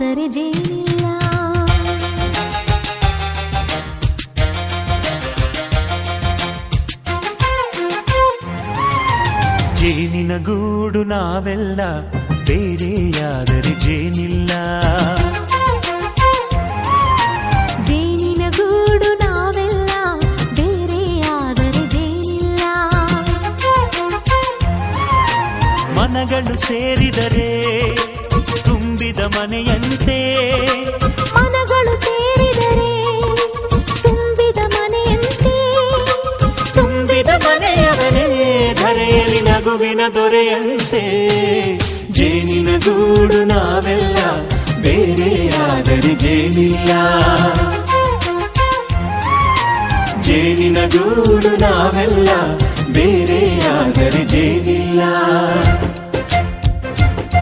ಬೇರೆಯಾದರೆ ಜೇನಿಲ್ಲ. ಜೇನಿನ ಗೂಡು ನಾವೆಲ್ಲ ಬೇರೆಯಾದರೆ ಜೇನಿಲ್ಲ. ಜೇನಿನ ಗೂಡು ನಾವೆಲ್ಲ ಬೇರೆಯಾದರೆ ಜೇನಿಲ್ಲ. ಮನಗಳು ಸೇರಿದರೆ ತುಂಬಿದ ಮನೆಯಂತೆ. ಮನಗಳು ಸೇರಿದರೆ ತುಂಬಿದ ಮನೆಯಂತೆ. ತುಂಬಿದ ಮನೆಯವನೇ ಧರೆಯಲ್ಲಿ ನಗುವಿನ ದೊರೆಯಂತೆ. ಜೇನಿನ ಗೂಡು ನಾವೆಲ್ಲ ಬೇರೆಯಾದರೆ ಜೇನಿಲ್ಲ. ಜೇನಿನ ಗೂಡು ನಾವೆಲ್ಲ ಬೇರೆಯಾದರೆ ಜೇನಿಲ್ಲ.